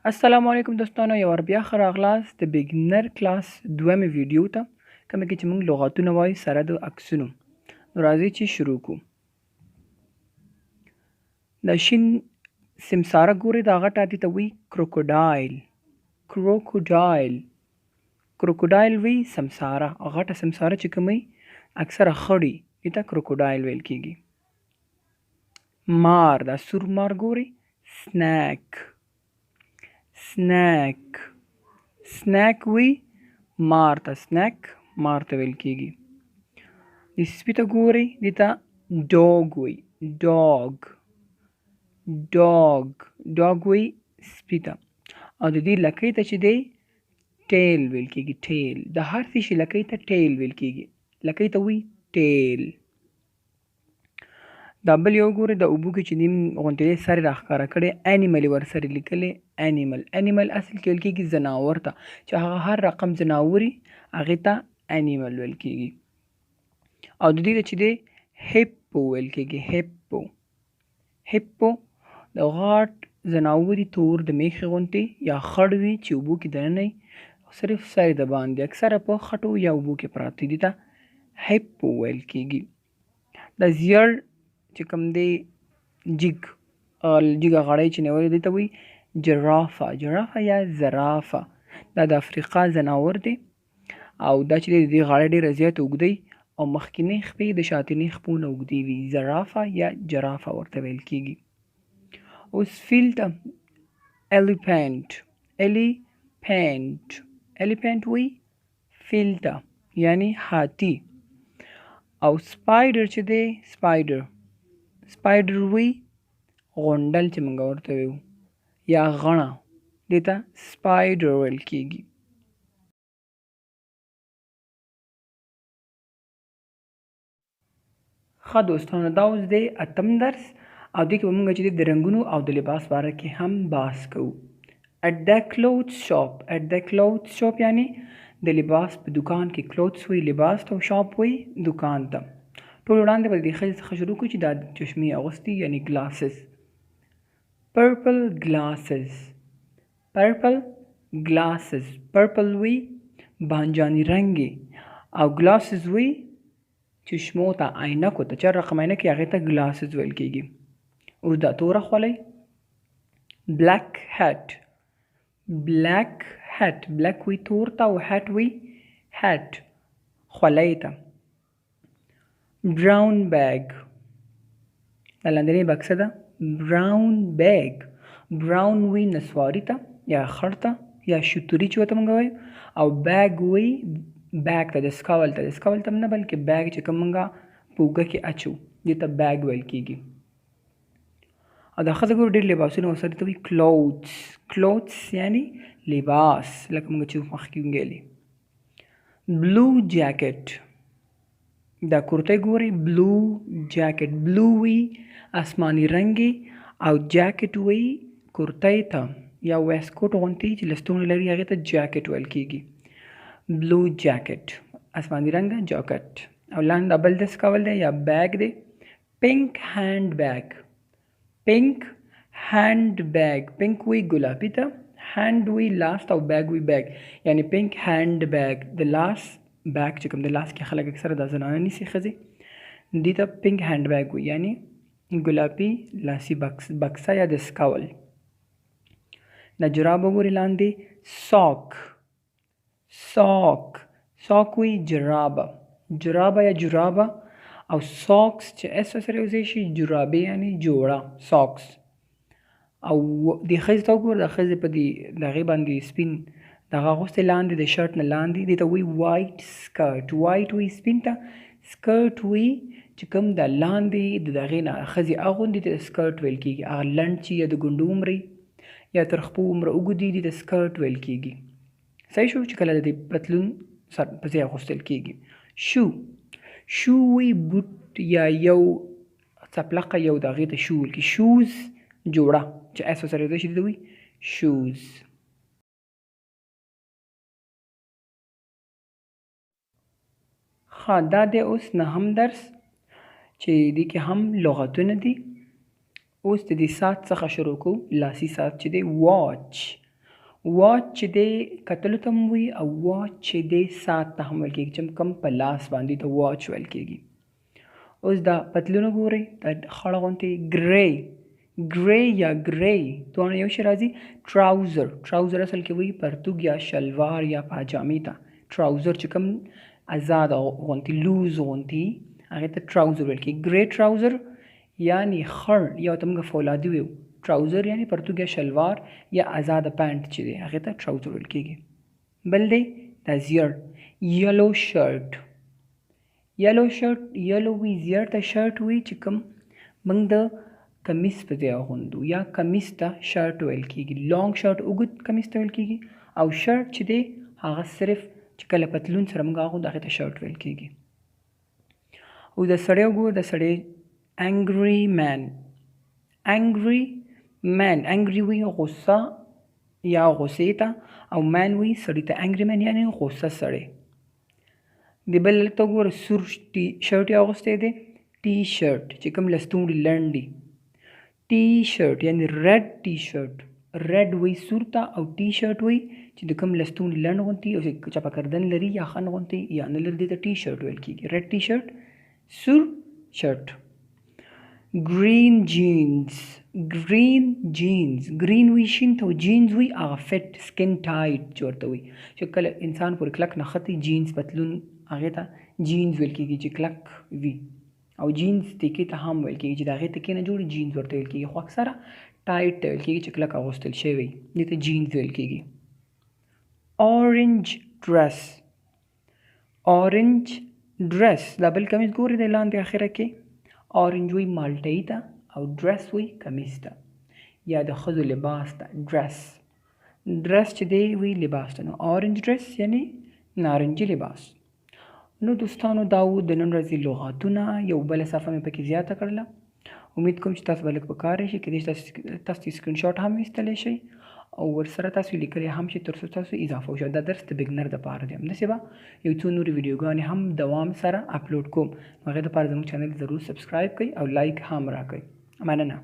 السلام علیکم دوستانو، یو وار بیا ښه راغلاست د بګنر کلاس دویمې ویډیو ته، کومه کې چې موږ لغاتونه وایو سره د عکسونو. نو راځئ چې شروع کړو. د شین سمساره ګورئ، د هغه ټاټې ته وایي کروکوډایل. کروکوډایل وایي سمساره، غټه سمساره چې کوم وي اکثره خړي دې ته کروکوډایل ویل کېږي. مار، دا سور مار ګورئ سنیک وی مار ته مار ته ویل کېږي. د سپي ته ګورئ، دې ته ډاګ وی ډاګ وی سپي ته. او د دې لکۍ ته چې دی ټیل ویل کېږي. د هر څه شي لکۍ ته ټیل ویل کېږي. لکۍ ته وی ټیل. دا بل یو ګورئ، د اوبو کې چې نیم غونډې سر راښکاره کړی انیمل ورسره لیکلی. انیمل اصل کې ویل کېږي ځناور ته، چې هغه هر رقم ځناور وي هغې ته انیمل ویل کېږي. او د دې چې دی هیپو ویل کېږي. هیپو د غټ ځناور وي، تور د میخې غوندې یا خړ وي چې اوبو کې دننه صرف سر د باندې اکثره په خټو یا اوبو کې پراته دي، ته هیپو ویل کېږي. د زیړ چې کوم دی جګه غړی چې نیولې دی ته وایي جرافه یا زرافه. دا د افریقا ځناور دی او دا چې دی د دې غاړه ډېره زیاته اوږده او مخکینۍ خپې د شاتنۍ خپو نه اوږدې وي. زرافه یا جرافه ورته ویل کېږي. اوس فیل ته الیپینټ وایي فیل ته، یعنی هاتي. او سپایډر چې دی سپایډر وی غونډل چې موږ ورته ویو یا غڼه، دې ته سپایډر ویل کېږي. ښه دوستانو، دا اوس دی اتم درس او دې کې به موږ چې د رنګونو او د لباس باره کې هم بحث کوو. at the clothes shop یعنی د لباس په دکان کې. کلوتس وی لباس ته او شاپ وی دکان ته. ټول وړاندې به د ښځې څخه شروع کړو چې دا چشمې اغوستي یعنی ګلاسز. پرپل ګلاسز پرپل وی بانجاني رنګي او ګلاسز وی چشمو ته عینکو ته، چار رقم عینکې هغې ته ګلاسز ویل کېږي. اوس دا توره خولۍ بلیک وی تور ته او هټ وی خولۍ ته. براون بیگ د لاندنۍ بکسه ده. براون وی نسواري ته یا خړ ته یا شتوري چې ورته موږ وایو. او بیگ وی بیگ ته د سکول ته هم نه بلکې بیگ چې کوم موږ په اوږه کې اچو دې ته بیگ ویل کېږي. او دا ښځه ګورو ډېر لباسونه ورسره ته وایي کلوتس یعنی لباس، لکه موږ چې مخکې ویلي. بلو جاکټ دا کورتۍ ګورئ بلو وی آسماني رنګي او جاکټ وی کورتۍ ته یا ویسکوټ غوندې چې لستوڼې لري هغې ته جاکټ ویل کېږي. بلو جاکټ آسماني رنګه جاکټ. او لاندې بل داسې کول دی یا بیگ دی. پینک هینډ بیگ پینک وی ګلابي ته، هینډ وی لاس ته او بیگ وی بیگ، یعنی پینک هینډ بیگ د لاس بیگ چې کوم د لاس کې خلک اکثره دا زنانه نیسي ښځې، دې ته پینک هینډ بیگ وي یعنی ګلابي لاسي بکسه یا د سکول. د جراب وګورئ لاندې ساک وی جرابه یا جرابه. او ساکس چې اس سره یوځای شي جرابې یعنی جوړه ساکس. او د ښځې ته وګوره، د ښځې په دغې باندې سپین دغه اغوستی لاندې د شرټ نه لاندې دې ته وایي وایټ وی سپین ته. سکرټ وی چې کوم د لاندې د دغې نه ښځې اغوندي ته سکرټ ویل کېږي. هغه لنډ چې یا د ګونډو عمرې یا تر خپو عمره اوږدې دي د سکرټ ویل کېږي. صحیح شو چې کله د دې پتلون سر په ځای اغوستل کېږي. شو وی بوټ یا یو څپلقه یو د هغې ته شو ویل کېږي. شوز جوړه چې اس سره یوځای شي دې ته وایي شوز. ښه، دا دی اوس نهم درس چې دې کې هم لغتونه دي. اوس د دې ساعت څخه شروع کوو. لاسي ساعت چې دی واچ واچ چې دی کتلو ته هم وي او واچ چې دی ساعت ته هم ویل کېږي چې کوم په لاس باندې ته واچ ویل کېږي. اوس دا پتلون ګورئ دا خړه غوندې ګری یا ګری دواړه یو شی راځي. ټراوزر اصل کې وایي پرتوګ یا شلوار یا پاجامې ته ټراوزر چې کوم آزاد غوندې لوز غوندې هغې ته ټراوزر ویل کېږي. ګری ټراوزر یعنی خړ یا ته موږ فولادي ویو ټراوزر یعنی پرتوګ یا شلوار یا آزاده پینټ چې دی هغې ته ټراوزر ویل کېږي. بل دی دا زیړ یلو شرټ وي زیړ ته شرټ وي چې کوم موږ د کمیس په ځای اغوندو یا کمیس ته شرټ ویل کېږي. لانګ شرټ اوږد کمیس ته ویل کېږي او شرټ چې دی هغه صرف چې کله پتلون سره موږ اغوندو هغې ته شرټ ویل کېږي. او د سړی وګورو د سړی انګري انګري وي غصه یا غصې ته او مین وي سړي ته انګري مین یعنی غصه سړی. د بل ته وګوره سور شرټ یې اغوستی دی ټي شرټ چې کوم لستوڼي لنډ دي. ټي شرټ یعنی ریډ ټي شرټ ریډ وي سور ته او ټي شرټ وي چې د کوم لستوڼي لنډ غوندې او چپه کردن لري یا خن غوندې یا نه لري دې ته ټي شرټ ویل کېږي. ریډ ټي شرټ سور شرټ. ګرین جینز وي شین ته جینز وي هغه فټ سکن ټایټ چې ورته وي چې کله انسان پورې کلک نښتي جینز پتلون هغې ته جینز ویل کېږي چې کلک وي او جینز تکې ته هم ویل کېږي چې د هغې تکې نه جوړ جینز ورته ویل کېږي خو اکثره ټایټ ته ویل کېږي چې کلک اغوستل شوی دې ته جینز ویل کېږي. اورنج ډرس دا بل کمیس ګورې دی لاندې اخره کې اورنج وي مالټۍ ته او ډرس وي کمیس ته یا د ښځو لباس ته ډرس چې دی وي لباس ته. نو اورنج ډرس یعنی نارنجي لباس. نو دوستانو دا و د نن ورځې لغاتونه یو بله صفحه مې پکې زیاته کړله. امید کوم چې تاسو به لږ په کار شي کېدای شي تاسو سکرین شاټ هم ویستلی شئ او ورسره تاسو لیکلی هم شي تر څو تاسو اضافه وشي. دا درس د بګنر دپاره دی. همداسې به یو څو نورې ویډیوګانې هم دوام سره اپلوډ کوم. هغې دپاره زموږ چینل ضرور سبسکرایب کړئ او لایک هم راکړئ. مننه.